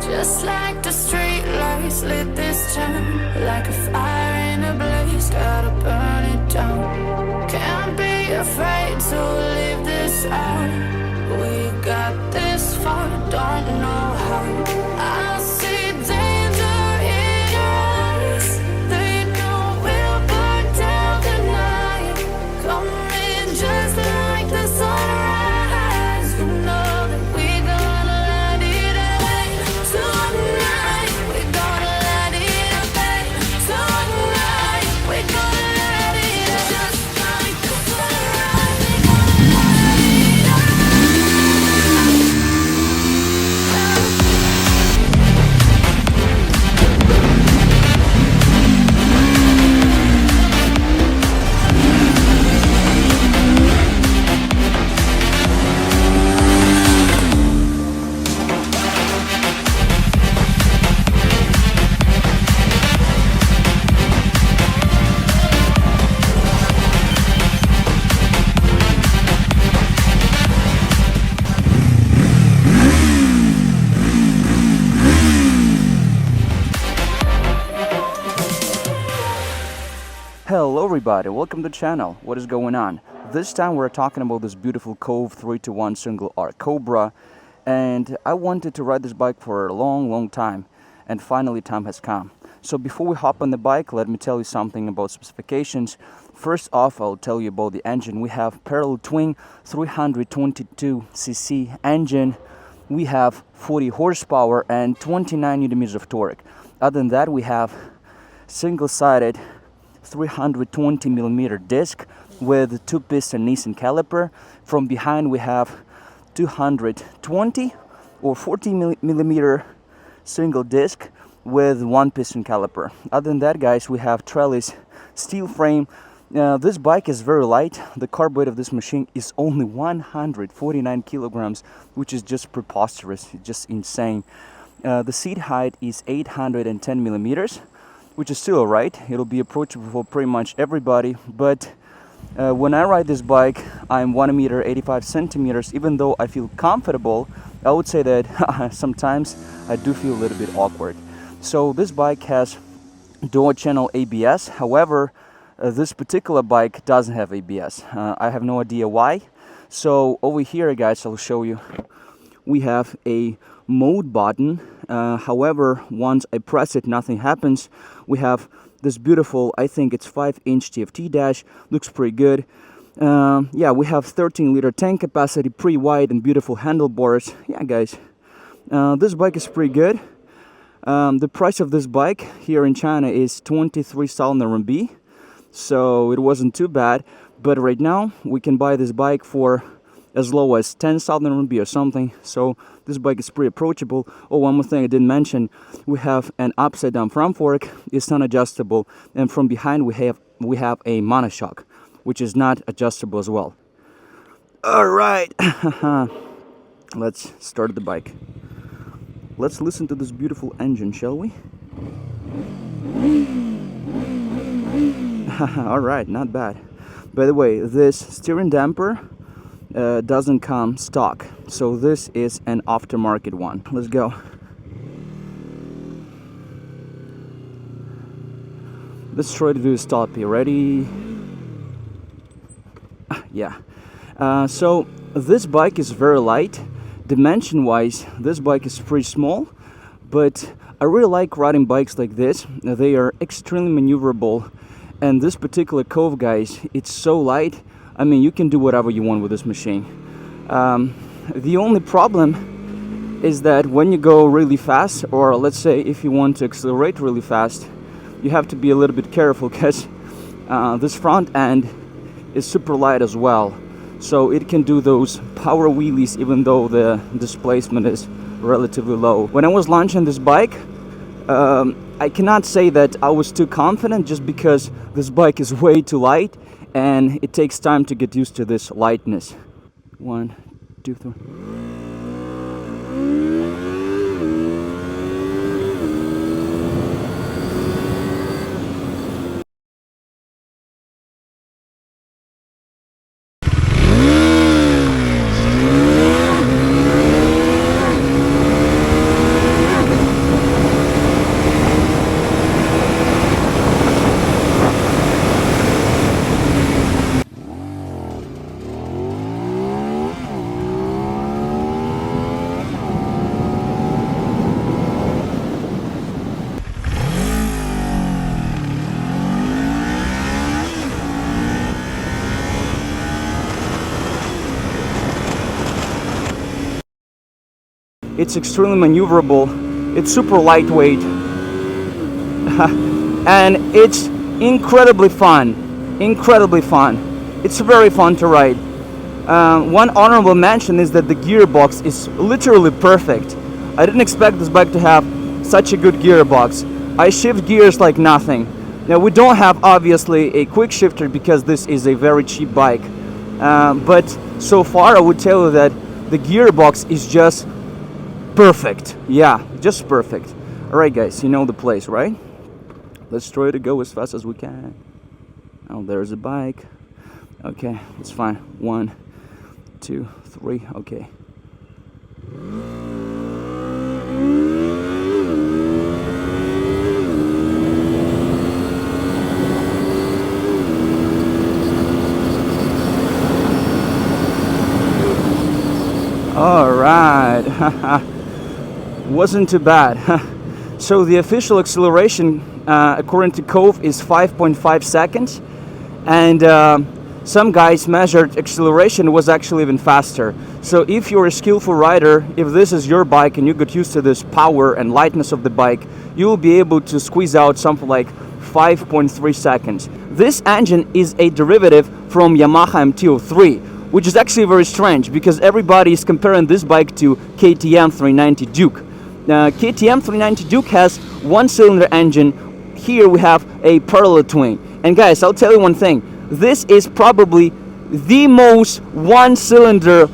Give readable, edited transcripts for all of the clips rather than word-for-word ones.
Just like the street lights lit this town, like a fire in a blaze, gotta burn it down. Can't be afraid to leave this out. We got this far, don't know how. I see danger in your eyes. They know we'll burn down the night. Coming just like the sunrise. You know that we gonna light it up tonight. We gonna light it up tonight. We gonna light it up just like the sunrise. We gonna light it up. Hello everybody, welcome to the channel. What is going on? This time we're talking about this beautiful Kove 3-to-1 single R Cobra, and I wanted to ride this bike for a long time, and finally time has come. So before we hop on the bike, let me tell you something about specifications. First off, I'll tell you about the engine. We have parallel twin 322cc engine. We have 40 horsepower and 29 Nm of torque. Other than that, we have single-sided 320mm disc with 2-piston Nissan caliper. From behind we have 220 or 40mm single disc with 1-piston caliper. Other than that, guys, we have trellis steel frame. This bike is very light. The carb weight of this machine is only 149 kilograms, which is just preposterous, just insane. The seat height is 810 millimeters, which is still alright. It'll be approachable for pretty much everybody, but when I ride this bike, I'm 1 meter 85 centimeters. Even though I feel comfortable, I would say that sometimes I do feel a little bit awkward. So this bike has dual channel ABS. However, this particular bike doesn't have ABS. I have no idea why. So over here, guys, I'll show you. We have a mode button. However, once I press it, nothing happens. We have this beautiful, I think it's 5-inch TFT dash. Looks pretty good. Yeah, we have 13-liter tank capacity, pretty wide and beautiful handlebars. Yeah, guys, this bike is pretty good. The price of this bike here in China is 23,000 RMB. So it wasn't too bad. But right now, we can buy this bike for as low as 10,000 RMB or something. So this bike is pretty approachable. Oh, one more thing I didn't mention, we have an upside down front fork. It's not adjustable, and from behind we have a monoshock, which is not adjustable as well. All right. Let's start the bike. Let's listen to this beautiful engine, shall we? All right, not bad. By the way, this steering damper doesn't come stock, so this is an aftermarket one. Let's go. Let's try to do a stop here. Ready? Yeah. So this bike is very light. Dimension wise, this bike is pretty small, but I really like riding bikes like this. They are extremely maneuverable, and this particular Kove, guys, it's so light. I mean, you can do whatever you want with this machine. The only problem is that when you go really fast, or let's say if you want to accelerate really fast, you have to be a little bit careful, because this front end is super light as well. So it can do those power wheelies even though the displacement is relatively low. When I was launching this bike, I cannot say that I was too confident, just because this bike is way too light and it takes time to get used to this lightness. 1, 2, 3. It's extremely maneuverable. It's super lightweight. And it's incredibly fun. Incredibly fun. It's very fun to ride. One honorable mention is that the gearbox is literally perfect. I didn't expect this bike to have such a good gearbox. I shift gears like nothing. Now we don't have obviously a quick shifter because this is a very cheap bike. But so far I would tell you that the gearbox is just perfect. Yeah, just perfect. Alright guys, you know the place, right? Let's try to go as fast as we can. Oh, there's a bike. Okay, it's fine. 1, 2, 3, okay. All right. Wasn't too bad. So the official acceleration, according to Kove, is 5.5 seconds, and some guys measured acceleration was actually even faster. So if you're a skillful rider, if this is your bike and you got used to this power and lightness of the bike, you will be able to squeeze out something like 5.3 seconds. This engine is a derivative from Yamaha MT-03, which is actually very strange because everybody is comparing this bike to KTM 390 Duke. KTM 390 Duke has one-cylinder engine. Here we have a parallel twin. And guys, I'll tell you one thing. This is probably the most one-cylinder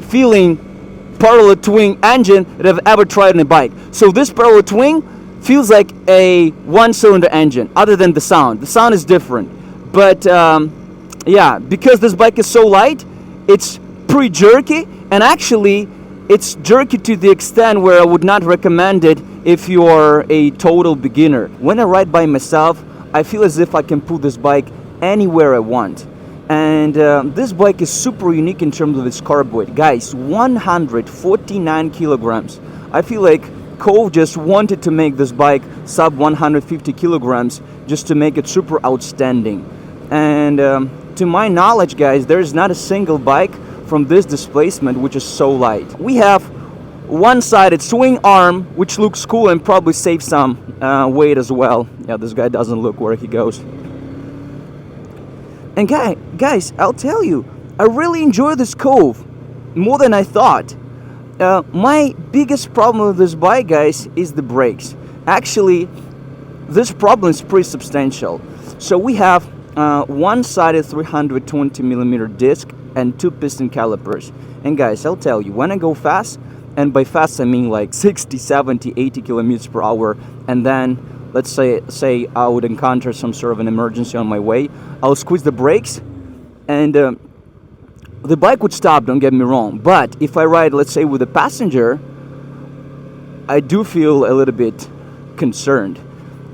feeling parallel twin engine that I've ever tried in a bike. So this parallel twin feels like a one-cylinder engine, other than the sound. The sound is different. But yeah, because this bike is so light, it's pretty jerky, and actually it's jerky to the extent where I would not recommend it if you're a total beginner. When I ride by myself, I feel as if I can pull this bike anywhere I want. And this bike is super unique in terms of its carb weight. Guys, 149 kilograms. I feel like Kove just wanted to make this bike sub 150 kilograms just to make it super outstanding. And to my knowledge, guys, there is not a single bike from this displacement which is so light. We have one-sided swing arm, which looks cool and probably saves some weight as well. Yeah, this guy doesn't look where he goes. And guys, I'll tell you, I really enjoy this Kove more than I thought. My biggest problem with this bike, guys, is the brakes. Actually, this problem is pretty substantial. So we have one-sided 320 millimeter disc and 2 piston calipers. And guys, I'll tell you, when I go fast, and by fast I mean like 60, 70, 80 kilometers per hour, and then let's say I would encounter some sort of an emergency on my way, I'll squeeze the brakes and the bike would stop, don't get me wrong. But if I ride, let's say, with a passenger, I do feel a little bit concerned.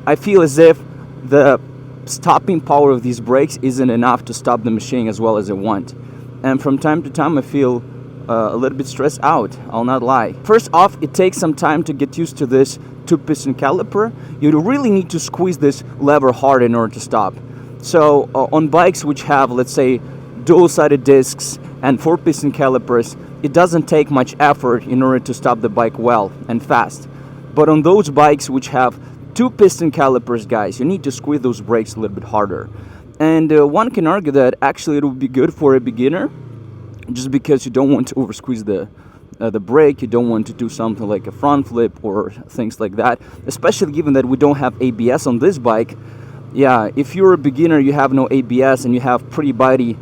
I feel as if the stopping power of these brakes isn't enough to stop the machine as well as I want. And from time to time I feel a little bit stressed out, I'll not lie. First off, it takes some time to get used to this 2-piston caliper. You really need to squeeze this lever hard in order to stop. So on bikes which have, let's say, dual-sided discs and 4-piston calipers, it doesn't take much effort in order to stop the bike well and fast. But on those bikes which have 2-piston calipers, guys, you need to squeeze those brakes a little bit harder. And one can argue that actually it would be good for a beginner, just because you don't want to over squeeze the brake, you don't want to do something like a front flip or things like that, especially given that we don't have ABS on this bike. Yeah, if you're a beginner, you have no ABS and you have pretty bitey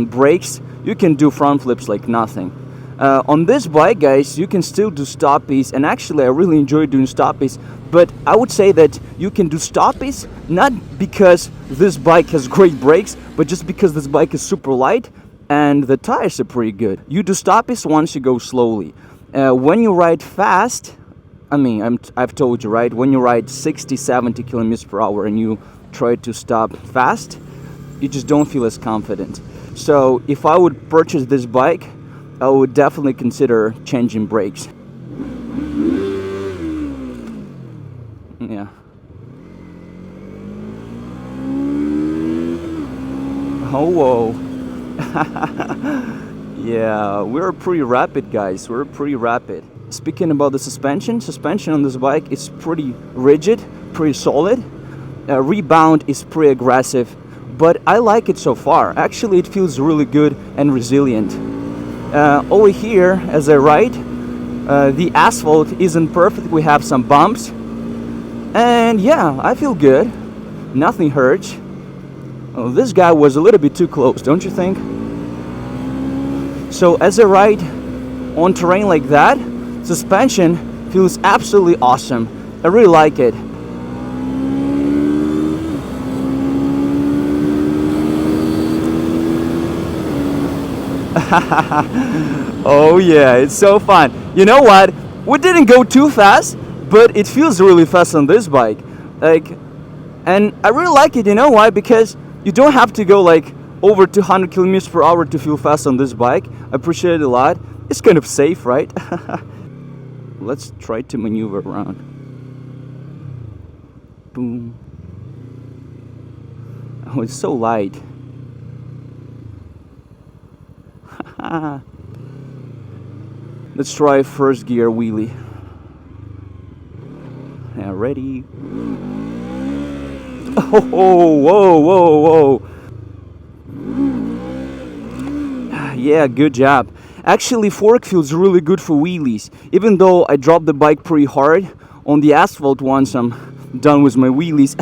brakes, you can do front flips like nothing. On this bike, guys, you can still do stoppies, and actually I really enjoy doing stoppies, but I would say that you can do stoppies not because this bike has great brakes, but just because this bike is super light and the tires are pretty good. You do stoppies once you go slowly. When you ride fast, I've told you, right? When you ride 60, 70 kilometers per hour and you try to stop fast, you just don't feel as confident. So if I would purchase this bike, I would definitely consider changing brakes. Yeah. Oh, whoa. Yeah, we're pretty rapid, guys. We're pretty rapid. speaking about the suspension on this bike is pretty rigid, pretty solid. Rebound is pretty aggressive, but I like it so far. Actually, it feels really good and resilient. Over here, as I ride, the asphalt isn't perfect. We have some bumps, and yeah, I feel good. Nothing hurts. Oh, this guy was a little bit too close, don't you think? So as I ride on terrain like that, suspension feels absolutely awesome. I really like it. Oh yeah, it's so fun. You know what? We didn't go too fast, but it feels really fast on this bike. And I really like it. You know why? Because you don't have to go like over 200 kilometers per hour to feel fast on this bike. I appreciate it a lot. It's kind of safe, right? Let's try to maneuver around. Boom. Oh, it's so light. Let's try first gear wheelie. Yeah, ready. Oh, whoa, whoa, whoa. Yeah, good job. Actually, fork feels really good for wheelies. Even though I dropped the bike pretty hard on the asphalt once I'm done with my wheelies.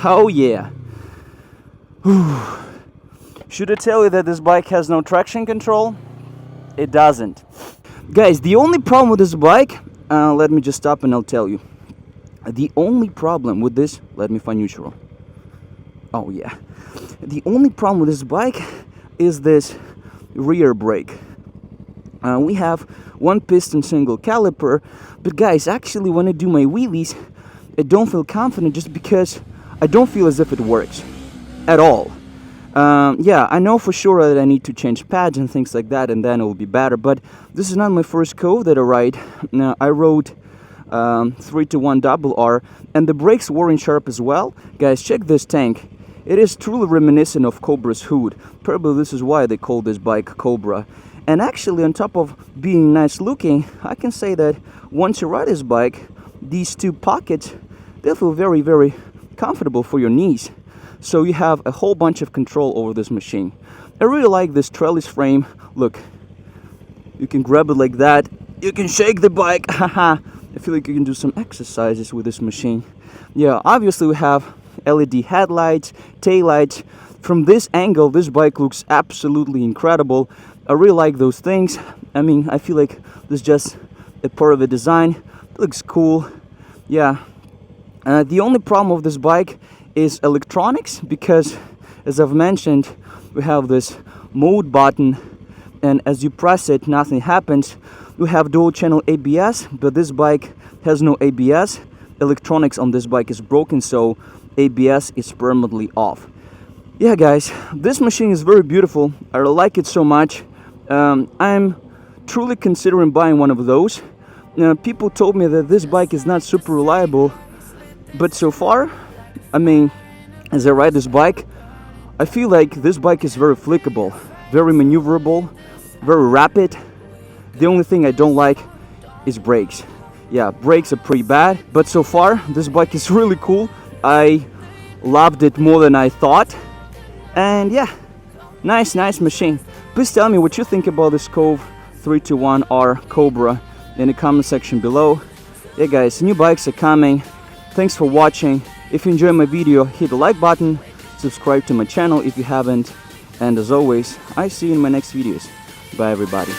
Oh yeah. Should I tell you that this bike has no traction control? It doesn't. Guys, the only problem with this bike, let me just stop and I'll tell you. The only problem with this, let me find neutral. Oh yeah. The only problem with this bike is this rear brake. We have one piston single caliper, but guys, actually when I do my wheelies, I don't feel confident just because I don't feel as if it works at all. Yeah, I know for sure that I need to change pads and things like that, and then it will be better, but this is not my first Kove that I ride. Now, I rode 3-to-1 double R, and the brakes weren't sharp as well. Guys, check this tank. It is truly reminiscent of Cobra's hood. Probably this is why they call this bike Cobra. And actually, on top of being nice looking, I can say that once you ride this bike, these two pockets, they feel very, very comfortable for your knees. So you have a whole bunch of control over this machine. I really like this trellis frame. Look, you can grab it like that. You can shake the bike. Haha. I feel like you can do some exercises with this machine. Yeah, obviously we have LED headlights, taillights. From this angle, this bike looks absolutely incredible. I really like those things. I mean, I feel like this is just a part of the design. It looks cool. Yeah. The only problem with this bike is electronics, because as I've mentioned, we have this mode button, and as you press it, nothing happens. We have dual channel ABS, but this bike has no ABS. Electronics on this bike is broken, so ABS is permanently off. Yeah guys, this machine is very beautiful. I like it so much. I'm truly considering buying one of those. People told me that this bike is not super reliable, but so far, I mean, as I ride this bike, I feel like this bike is very flickable, very maneuverable, very rapid. The only thing I don't like is brakes. Yeah, brakes are pretty bad, but so far this bike is really cool. I loved it more than I thought, and yeah, nice machine. Please tell me what you think about this Kove 3-to-1R Cobra in the comment section below. Yeah guys, new bikes are coming. Thanks for watching. If you enjoyed my video, hit the like button, subscribe to my channel if you haven't, and as always, I see you in my next videos. Bye everybody.